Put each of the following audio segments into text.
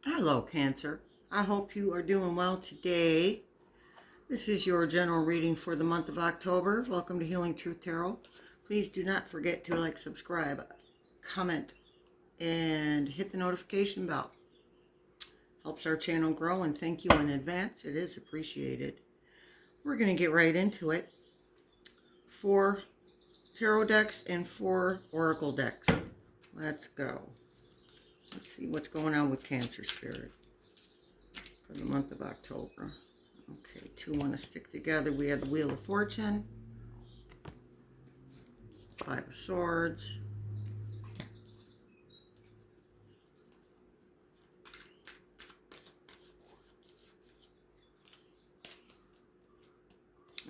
Hello, Cancer. I hope you are doing well today. This is your general reading for the month of October. Welcome to Healing Truth Tarot. Please do not forget to like, subscribe, comment, and hit the notification bell. Helps our channel grow, and thank you in advance. It is appreciated. We're going to get right into it. 4 tarot decks and 4 oracle decks. Let's go. Let's see what's going on with Cancer Spirit for the month of October. Okay, 2 want to stick together. We have the Wheel of Fortune, 5 of Swords,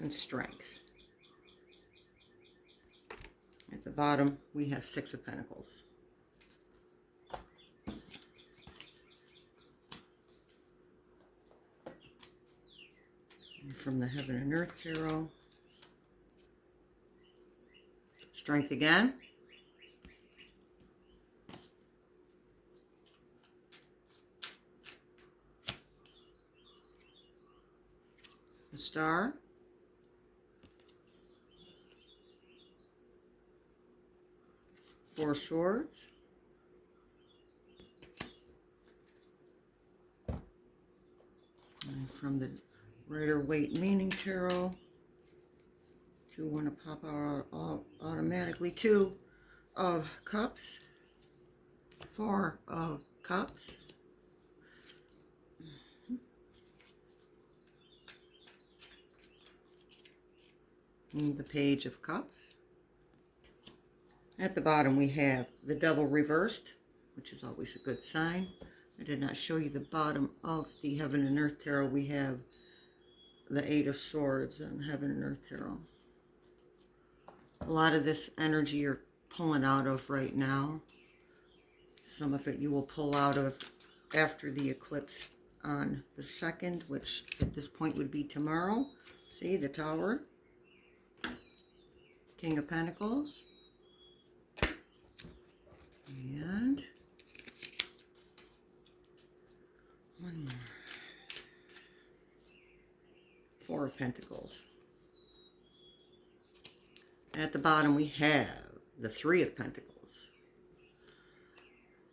and Strength. At the bottom, we have 6 of Pentacles. And from the Heaven and Earth Tarot, Strength again. The Star. Four Swords. And from the Rider-Waite Meaning Tarot, 2 want to pop out automatically. 2 of Cups. 4 of Cups. And the Page of Cups. At the bottom we have the Devil reversed, which is always a good sign. I did not show you the bottom of the Heaven and Earth Tarot. We have the 8 of Swords on Heaven and Earth Tarot. A lot of this energy you're pulling out of right now. Some of it you will pull out of after the eclipse on the 2nd, which at this point would be tomorrow. See, the Tower. King of Pentacles. And one more. 4 of Pentacles. At the bottom we have the 3 of Pentacles.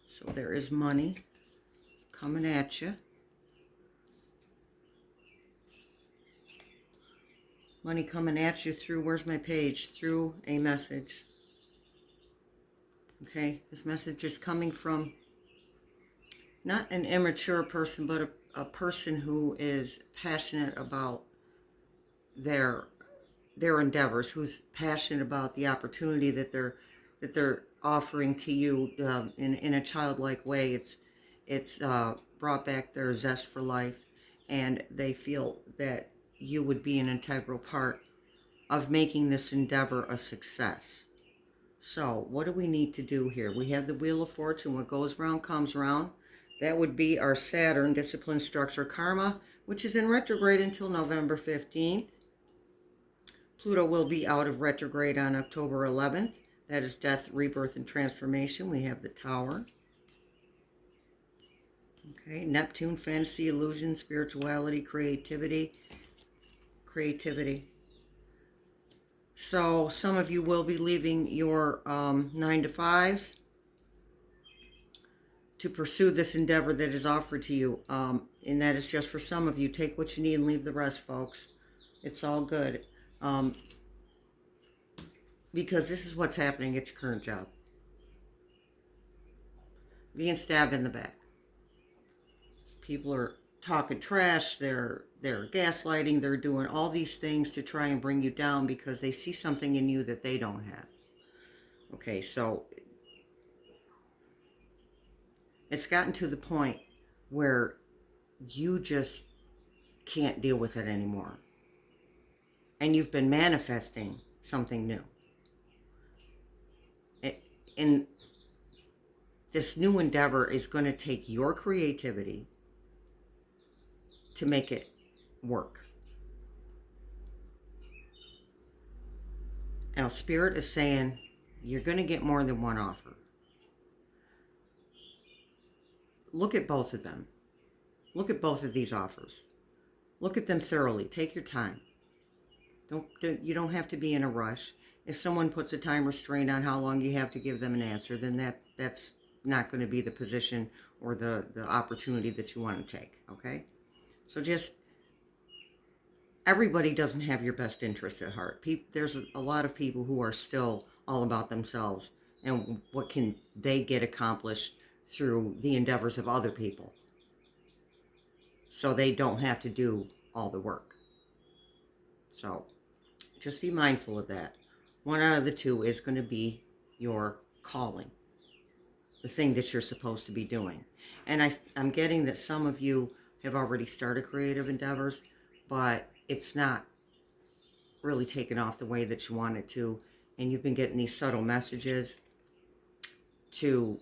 So there is money coming at you. Money coming at you through, where's my page? Through a message. Okay, this message is coming from not an immature person, but a person who is passionate about their endeavors, who's passionate about the opportunity that they're offering to you in a childlike way. It's brought back their zest for life, and they feel that you would be an integral part of making this endeavor a success. So what do we need to do here? We have the Wheel of Fortune. What goes around comes around. That would be our Saturn, discipline, structure, karma, which is in retrograde until November 15th. Pluto will be out of retrograde on October 11th. That is death, rebirth, and transformation. We have the Tower. Okay, Neptune, fantasy, illusion, spirituality, creativity. So some of you will be leaving your 9-to-5s to pursue this endeavor that is offered to you. And that is just for some of you. Take what you need and leave the rest, folks. It's all good. Because this is what's happening at your current job. Being stabbed in the back. People are talking trash, they're gaslighting, they're doing all these things to try and bring you down because they see something in you that they don't have. Okay, so it's gotten to the point where you just can't deal with it anymore. And you've been manifesting something new. And this new endeavor is going to take your creativity to make it work. Now, Spirit is saying you're going to get more than one offer. look at both of them. Look at both of these offers. Look at them thoroughly. Take your time. You don't have to be in a rush. If someone puts a time restraint on how long you have to give them an answer, then that's not going to be the position or the opportunity that you want to take, okay? So just, everybody doesn't have your best interest at heart. There's a lot of people who are still all about themselves and what can they get accomplished through the endeavors of other people, so they don't have to do all the work. So just be mindful of that. One out of the two is going to be your calling, the thing that you're supposed to be doing. And I'm getting that some of you have already started creative endeavors, but it's not really taken off the way that you want it to. And you've been getting these subtle messages to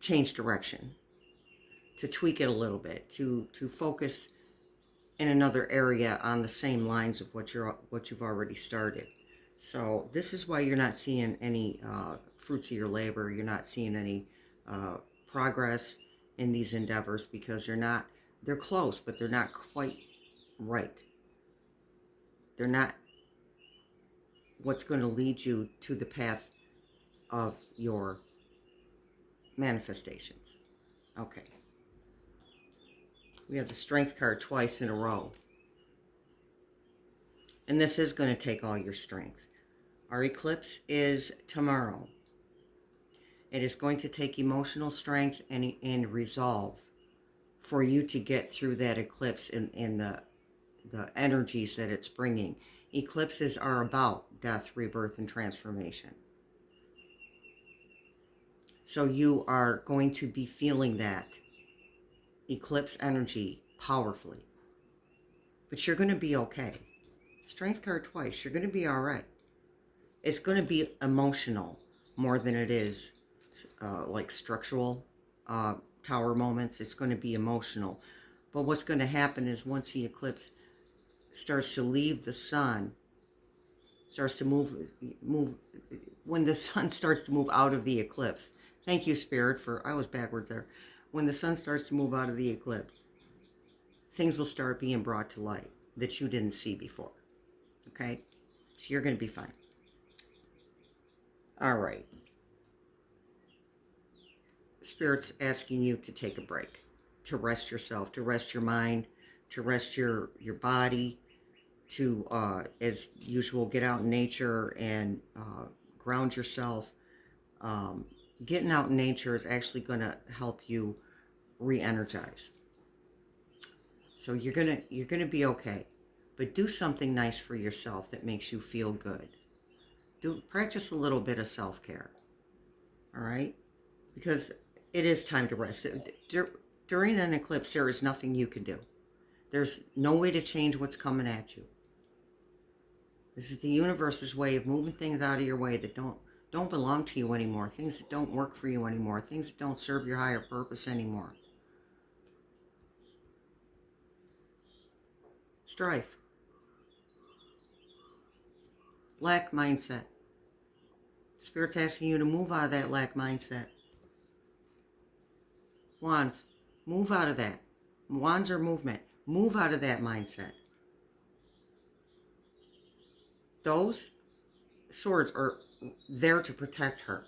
change direction, to tweak it a little bit, to focus in another area on the same lines of what you've already started. So this is why you're not seeing any fruits of your labor. You're not seeing any progress in these endeavors, because they're close, but they're not quite right. They're not what's going to lead you to the path of your manifestations. Okay. We have the Strength card twice in a row. And this is going to take all your strength. Our eclipse is tomorrow. It is going to take emotional strength and resolve for you to get through that eclipse and the energies that it's bringing. Eclipses are about death, rebirth, and transformation. So you are going to be feeling that eclipse energy powerfully. But you're going to be okay. Strength card twice. You're going to be all right. It's going to be emotional more than it is like structural tower moments. It's going to be emotional. But what's going to happen is once the eclipse starts to leave the sun, starts to move, when the sun starts to move out of the eclipse. Thank you, Spirit, I was backwards there. When the sun starts to move out of the eclipse, things will start being brought to light that you didn't see before. Okay? So you're going to be fine. All right. Spirit's asking you to take a break, to rest yourself, to rest your mind, to rest your body, to, as usual, get out in nature and ground yourself. Getting out in nature is actually going to help you re-energize. So you're gonna be okay, but do something nice for yourself that makes you feel good. Practice a little bit of self-care. All right, because it is time to rest. During an eclipse, there is nothing you can do. There's no way to change what's coming at you. This is the universe's way of moving things out of your way that don't belong to you anymore, things that don't work for you anymore, things that don't serve your higher purpose anymore. Strife. Lack mindset. Spirit's asking you to move out of that lack mindset. Wands, move out of that. Wands are movement. Move out of that mindset. Those swords are there to protect her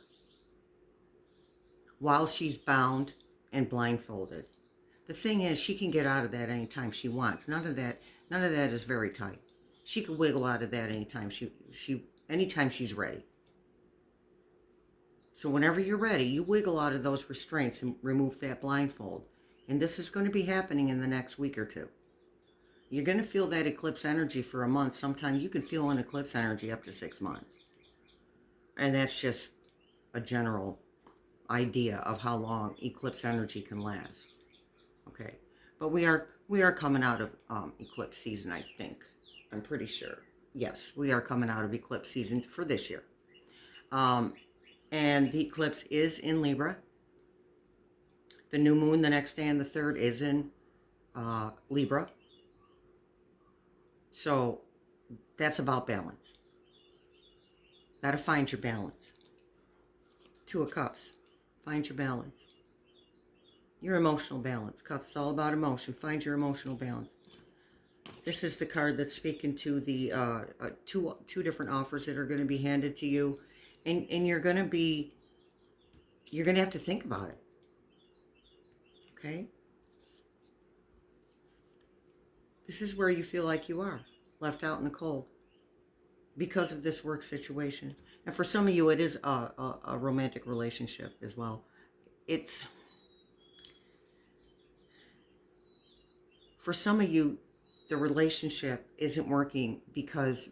while she's bound and blindfolded. The thing is, she can get out of that anytime she wants. None of that is very tight. She can wiggle out of that anytime anytime she's ready. So whenever you're ready, you wiggle out of those restraints and remove that blindfold. And this is going to be happening in the next week or two. You're going to feel that eclipse energy for a month. Sometimes you can feel an eclipse energy up to 6 months. And that's just a general idea of how long eclipse energy can last. Okay, but we are coming out of eclipse season, I think. I'm pretty sure. Yes, we are coming out of eclipse season for this year. And the eclipse is in Libra. The new moon the next day on the 3rd is in Libra. So that's about balance. Got to find your balance. 2 of Cups. Find your balance. Your emotional balance. Cups is all about emotion. Find your emotional balance. This is the card that's speaking to the two different offers that are going to be handed to you, and you're going to have to think about it. Okay? This is where you feel like you are, left out in the cold because of this work situation. And for some of you, it is a romantic relationship as well. For some of you, the relationship isn't working because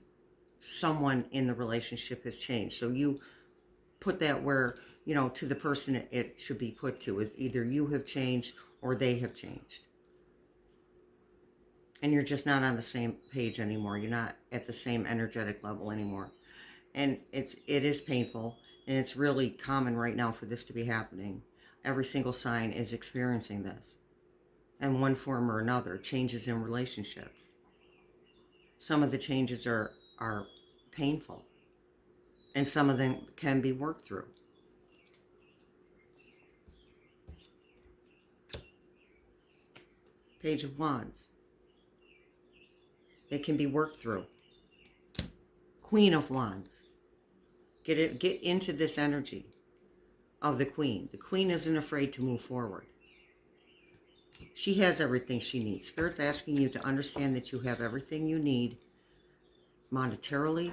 someone in the relationship has changed. So you put that where, to the person it should be put to, is either you have changed or they have changed. And you're just not on the same page anymore. You're not at the same energetic level anymore. And it is painful, and it's really common right now for this to be happening. Every single sign is experiencing this in one form or another, changes in relationships. Some of the changes are painful, and some of them can be worked through. Page of Wands. It can be worked through. Queen of Wands. Get into this energy of the Queen. The Queen isn't afraid to move forward. She has everything she needs. Spirit's asking you to understand that you have everything you need monetarily,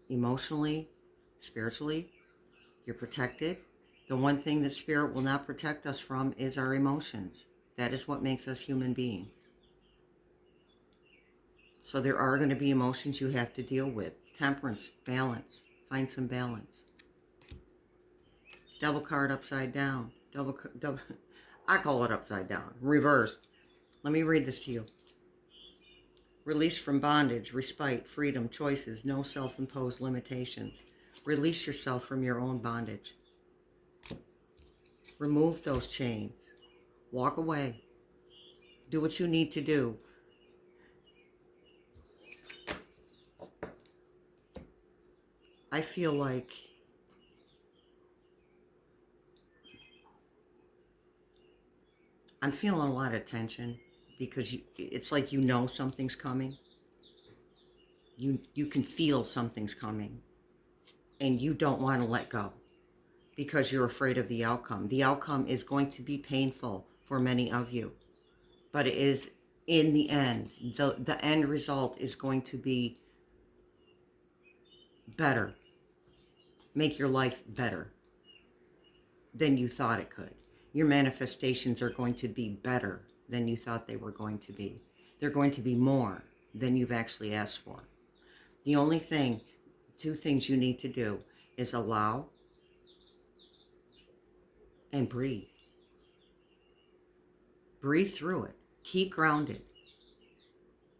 emotionally, spiritually. You're protected. The one thing that Spirit will not protect us from is our emotions. That is what makes us human beings. So there are going to be emotions you have to deal with. Temperance, balance. Find some balance. Devil card upside down. Double. I call it upside down. Reversed. Let me read this to you. Release from bondage, respite, freedom, choices, no self-imposed limitations. Release yourself from your own bondage. Remove those chains. Walk away. Do what you need to do. I feel like I'm feeling a lot of tension because it's like something's coming. You can feel something's coming, and you don't want to let go because you're afraid of the outcome. The outcome is going to be painful for many of you, but it is, in the end, the end result is going to be better. Make your life better than you thought it could. Your manifestations are going to be better than you thought they were going to be. They're going to be more than you've actually asked for. The only thing, two things you need to do is allow and breathe. Breathe through it. Keep grounded.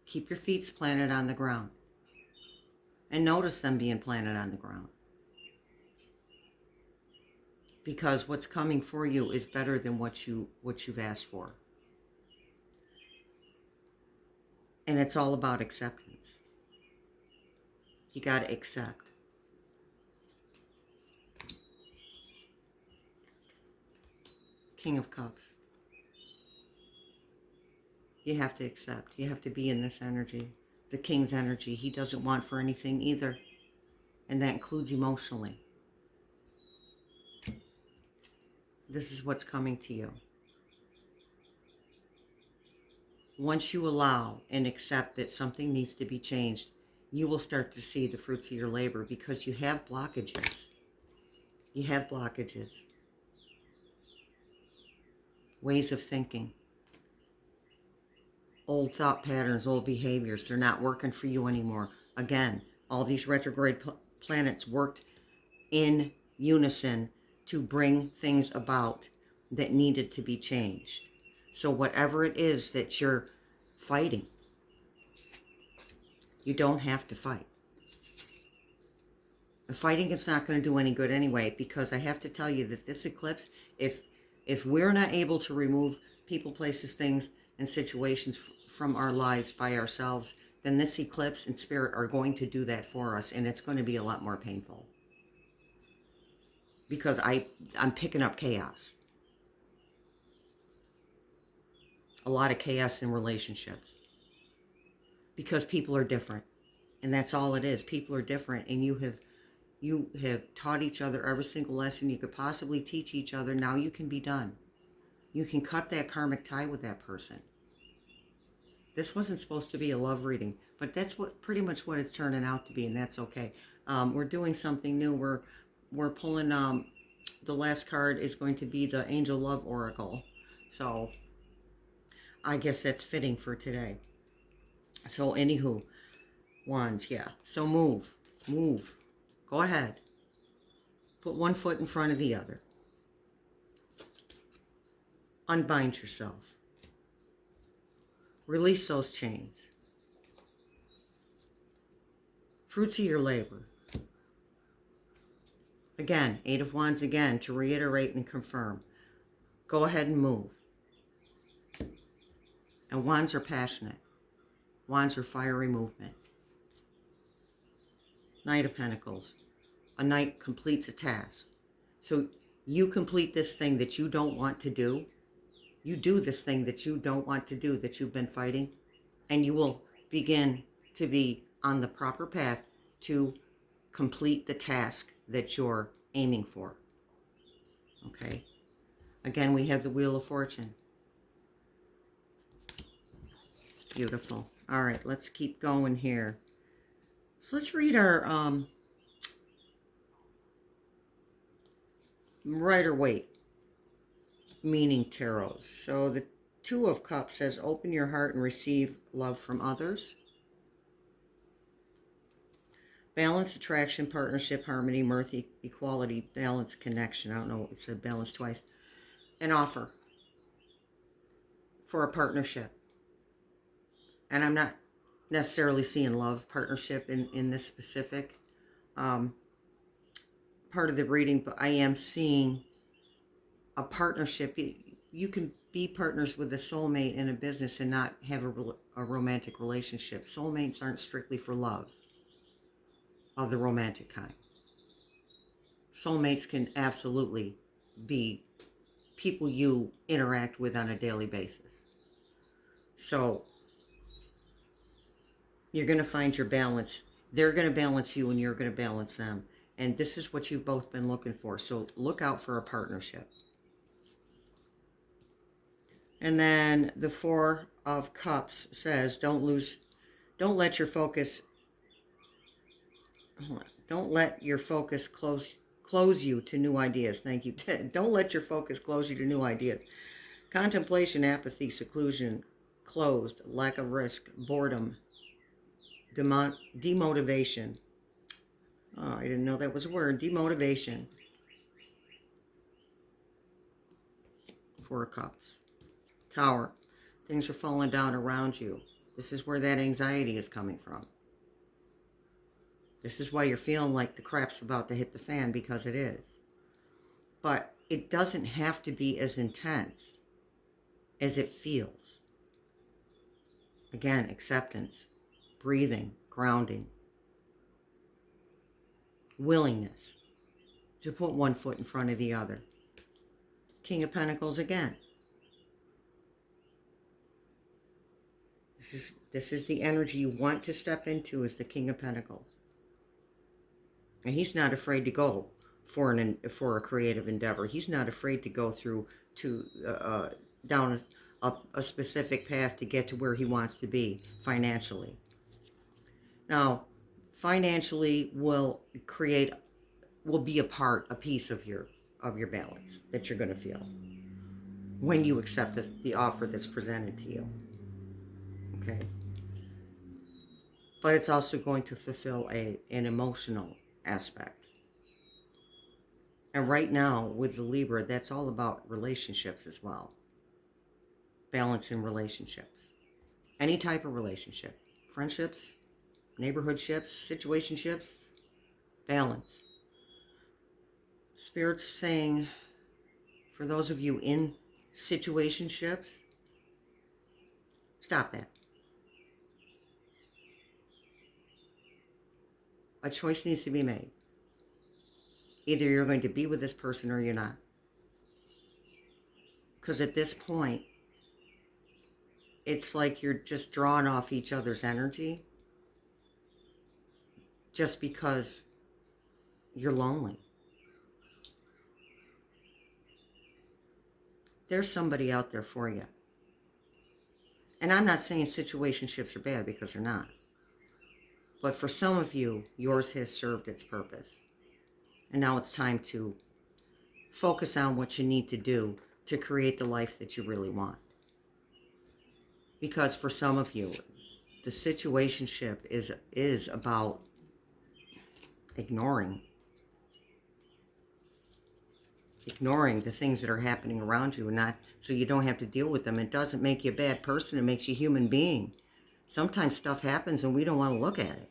Keep your feet planted on the ground. And notice them being planted on the ground. Because what's coming for you is better than what you've asked for. And it's all about acceptance. You got to accept. King of Cups. You have to accept. You have to be in this energy. The King's energy. He doesn't want for anything either. And that includes emotionally. This is what's coming to you. Once you allow and accept that something needs to be changed, you will start to see the fruits of your labor because you have blockages. You have blockages. Ways of thinking. Old thought patterns, old behaviors, they're not working for you anymore. Again, all these retrograde planets worked in unison to bring things about that needed to be changed. So whatever it is that you're fighting, you don't have to fight. And fighting is not going to do any good anyway, because I have to tell you that this eclipse, if we're not able to remove people, places, things, and situations from our lives by ourselves, then this eclipse and Spirit are going to do that for us, and it's going to be a lot more painful. Because I'm picking up chaos. a lot of chaos in relationships because people are different. And that's all it is. People are different, and you have taught each other every single lesson you could possibly teach each other. Now you can be done. You can cut that karmic tie with that person. This wasn't supposed to be a love reading, but that's what pretty much what it's turning out to be, and that's okay. We're doing something new. We're pulling. The last card is going to be the Angel Love Oracle, so I guess that's fitting for today. So anywho, wands, yeah. So move, go ahead. Put one foot in front of the other. Unbind yourself. Release those chains. Fruits of your labor. Again, Eight of Wands again, to reiterate and confirm. Go ahead and move. And wands are passionate. Wands are fiery movement. Knight of Pentacles. A knight completes a task. So you complete this thing that you don't want to do. You do this thing that you don't want to do, that you've been fighting, and you will begin to be on the proper path to complete the task that you're aiming for. Okay? Again, we have the Wheel of Fortune. It's beautiful. All right, let's keep going here. So let's read our Rider-Waite meaning tarots. So the Two of Cups says, open your heart and receive love from others. Balance, attraction, partnership, harmony, mirth, equality, balance, connection. I don't know, it said balance twice. An offer for a partnership. And I'm not necessarily seeing love partnership in this specific part of the reading, but I am seeing a partnership. You can be partners with a soulmate in a business and not have a romantic relationship. Soulmates aren't strictly for love of the romantic kind. Soulmates can absolutely be people you interact with on a daily basis. So you're going to find your balance. They're going to balance you and you're going to balance them. And this is what you've both been looking for. So look out for a partnership. And then the Four of Cups says, don't let your focus close you to new ideas. Thank you. Don't let your focus close you to new ideas. Contemplation, apathy, seclusion, closed, lack of risk, boredom, demotivation. Oh, I didn't know that was a word. Demotivation. Four of Cups. Tower. Things are falling down around you. This is where that anxiety is coming from. This is why you're feeling like the crap's about to hit the fan, because it is. But it doesn't have to be as intense as it feels. Again, acceptance, breathing, grounding, willingness to put one foot in front of the other. King of Pentacles again. This is the energy you want to step into, is the King of Pentacles. And he's not afraid to go for a creative endeavor. He's not afraid to go down a specific path to get to where he wants to be financially. Now, financially will be a piece of your balance that you're going to feel when you accept the offer that's presented to you. Okay? But it's also going to fulfill an emotional aspect. And right now, with the Libra, that's all about relationships as well. Balance in relationships. Any type of relationship. Friendships, neighborhoodships, situationships. Balance. Spirit's saying, for those of you in situationships, stop that. A choice needs to be made. Either you're going to be with this person or you're not. Because at this point, it's like you're just drawing off each other's energy just because you're lonely. There's somebody out there for you. And I'm not saying situationships are bad, because they're not. But for some of you, yours has served its purpose. And now it's time to focus on what you need to do to create the life that you really want. Because for some of you, the situationship is about ignoring the things that are happening around you, and not so you don't have to deal with them. It doesn't make you a bad person. It makes you a human being. Sometimes stuff happens and we don't want to look at it.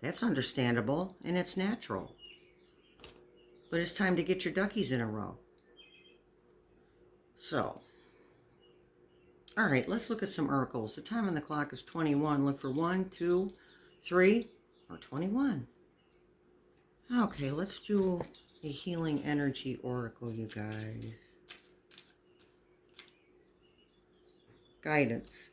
That's understandable and it's natural. But it's time to get your duckies in a row. So, all right, let's look at some oracles. The time on the clock is 21. Look for 1, 2, 3, or 21. Okay, let's do a healing energy oracle, you guys. Guidance.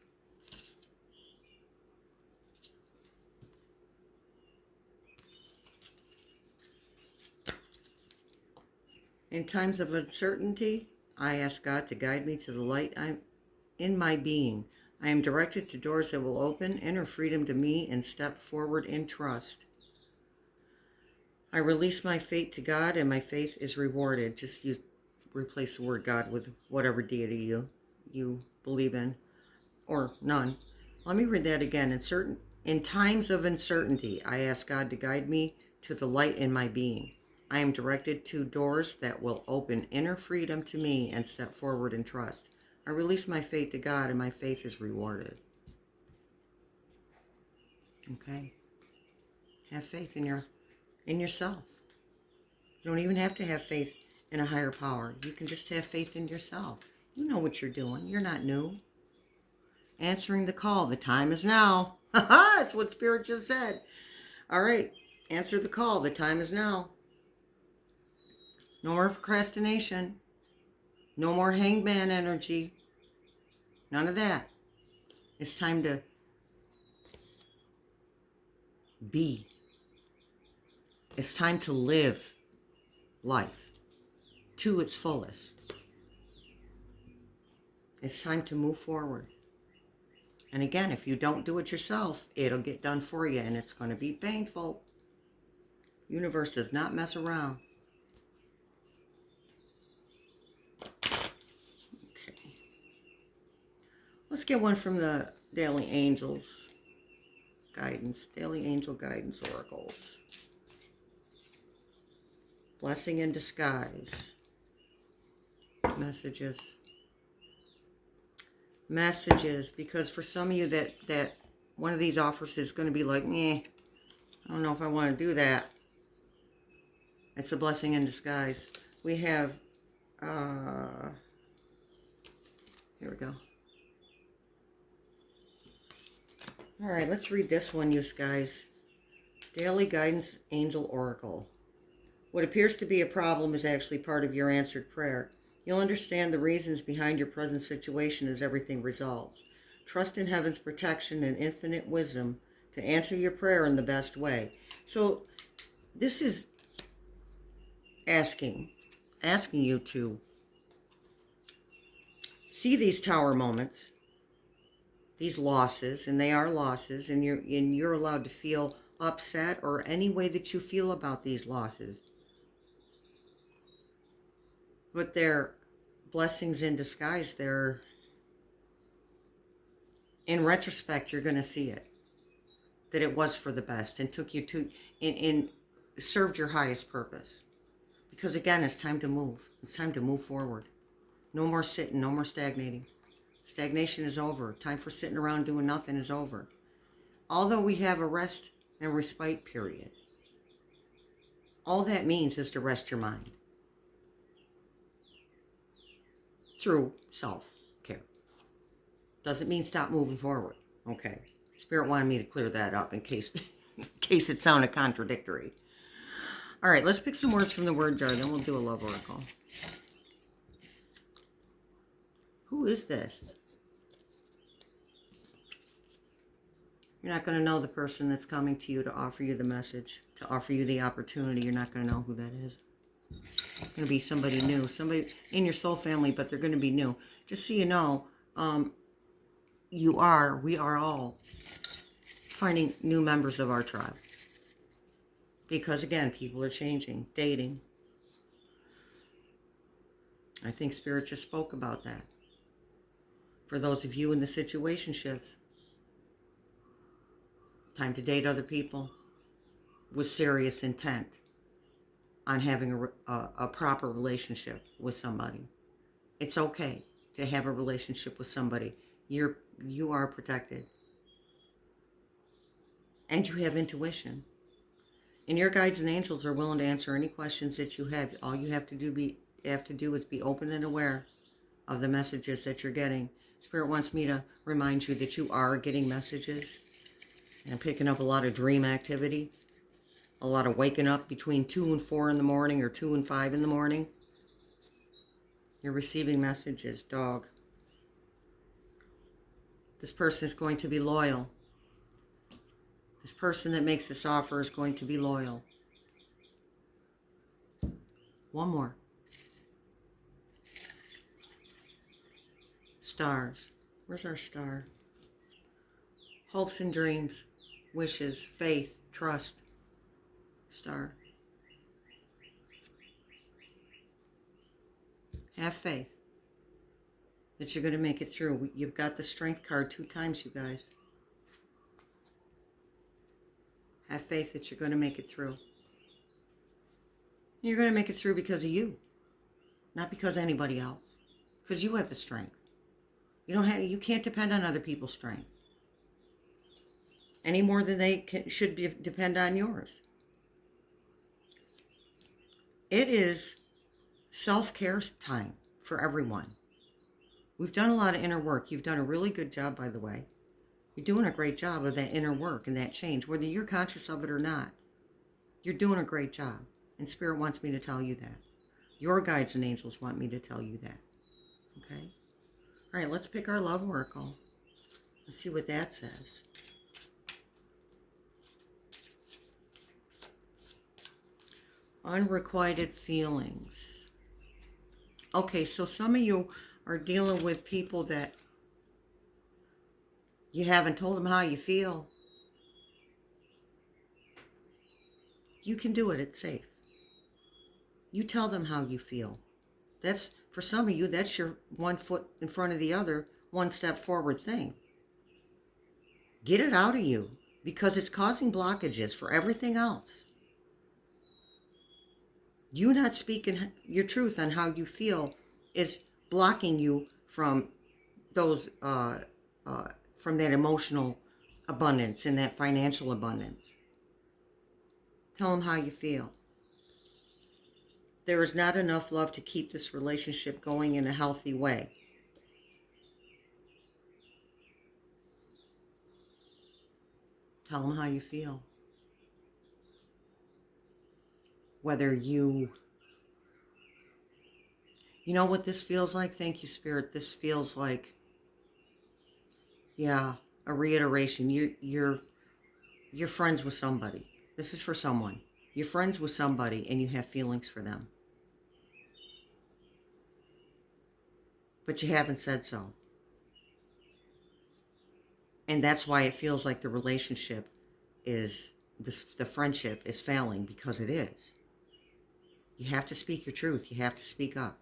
In times of uncertainty, I ask God to guide me to the light in my being. I am directed to doors that will open, inner freedom to me, and step forward in trust. I release my fate to God, and my faith is rewarded. Just you replace the word God with whatever deity you believe in, or none. Let me read that again. In times of uncertainty, I ask God to guide me to the light in my being. I am directed to doors that will open inner freedom to me and step forward in trust. I release my fate to God, and my faith is rewarded. Okay? Have faith in yourself. You don't even have to have faith in a higher power. You can just have faith in yourself. You know what you're doing. You're not new. Answering the call. The time is now. That's what Spirit just said. All right. Answer the call. The time is now. No more procrastination. No more hangman energy. None of that. It's time to be. It's time to live life to its fullest. It's time to move forward. And again, if you don't do it yourself, it'll get done for you, and it's going to be painful. Universe does not mess around. Okay. Let's get one from the Daily Angels Guidance, Daily Angel Guidance Oracles. Blessing in disguise. Messages, because for some of you that one of these offers is going to be like, I don't know if I want to do that. It's a blessing in disguise. We have, here we go. All right, let's read this one, you guys. Daily Guidance Angel Oracle. What appears to be a problem is actually part of your answered prayer. You'll understand the reasons behind your present situation as everything resolves. Trust in heaven's protection and infinite wisdom to answer your prayer in the best way. So this is asking you to see these tower moments, these losses, and they are losses, and you're allowed to feel upset or any way that you feel about these losses. But they're blessings in disguise. They're, in retrospect, you're going to see it, that it was for the best and took you to, and served your highest purpose. Because again, it's time to move. It's time to move forward. No more sitting, no more stagnating. Stagnation is over. Time for sitting around doing nothing is over. Although we have a rest and respite period, all that means is to rest your mind through self-care. Doesn't mean stop moving forward. Okay. Spirit wanted me to clear that up in case it sounded contradictory. All right, let's pick some words from the word jar, then we'll do a love oracle. Who is this? You're not going to know the person that's coming to you to offer you the message, to offer you the opportunity. You're not going to know who that is. It's going to be somebody new, somebody in your soul family, but they're going to be new. Just so you know, we are all finding new members of our tribe. Because again, people are changing, dating. I think Spirit just spoke about that. For those of you in the situationships, time to date other people with serious intent on having a proper relationship with somebody. It's okay to have a relationship with somebody. You are protected. And you have intuition. And your guides and angels are willing to answer any questions that you have. All you have to do is be open and aware of the messages that you're getting. Spirit wants me to remind you that you are getting messages and picking up a lot of dream activity, a lot of waking up between 2 and 4 in the morning or 2 and 5 in the morning. You're receiving messages, dog. This person is going to be loyal. This person that makes this offer is going to be loyal. One more. Stars. Where's our star? Hopes and dreams, wishes, faith, trust. Star. Have faith that you're going to make it through. You've got the strength card 2 times, you guys. Have faith that you're going to make it through. You're going to make it through because of you, not because of anybody else. Because you have the strength. You can't depend on other people's strength any more than they should depend on yours. It is self-care time for everyone. We've done a lot of inner work. You've done a really good job, by the way. You're doing a great job of that inner work and that change. Whether you're conscious of it or not, you're doing a great job. And Spirit wants me to tell you that. Your guides and angels want me to tell you that. Okay? All right, let's pick our love oracle. Let's see what that says. Unrequited feelings. Okay, so some of you are dealing with people that you haven't told them how you feel. You can do it. It's safe. You tell them how you feel. That's, for some of you, that's your 1 foot in front of the other, 1 step forward thing. Get it out of you because it's causing blockages for everything else. You not speaking your truth on how you feel is blocking you from those, from that emotional abundance and that financial abundance. Tell them how you feel. There is not enough love to keep this relationship going in a healthy way. Tell them how you feel. Whether you know what this feels like? Thank you, Spirit. This feels like, yeah, a reiteration. You're friends with somebody. This is for someone. You're friends with somebody and you have feelings for them. But you haven't said so. And that's why it feels like the relationship is, the friendship is failing, because it is. You have to speak your truth. You have to speak up.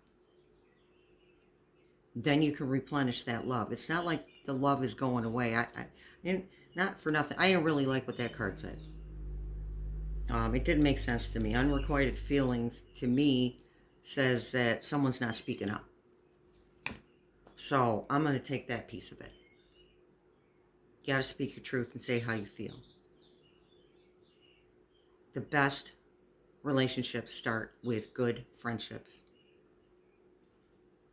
Then you can replenish that love. It's not like the love is going away. I not for nothing. I didn't really like what that card said. It didn't make sense to me. Unrequited feelings, to me, says that someone's not speaking up. So I'm going to take that piece of it. You got to speak your truth and say how you feel. The best relationships start with good friendships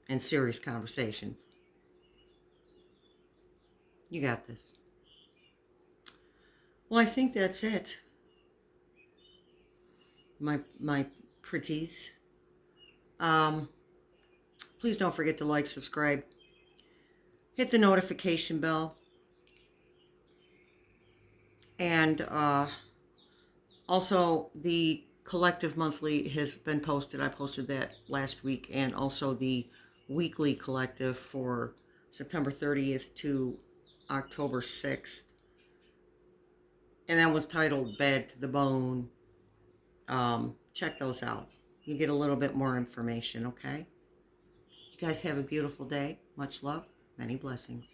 and serious conversations. You got this. Well, I think that's it. My pretties. Please don't forget to like, subscribe, hit the notification bell. And also, the collective monthly has been posted. I posted that last week, and also the weekly collective for September 30th to October 6th. And that was titled Bad to the Bone. Check those out. You get a little bit more information, okay? You guys have a beautiful day. Much love. Many blessings.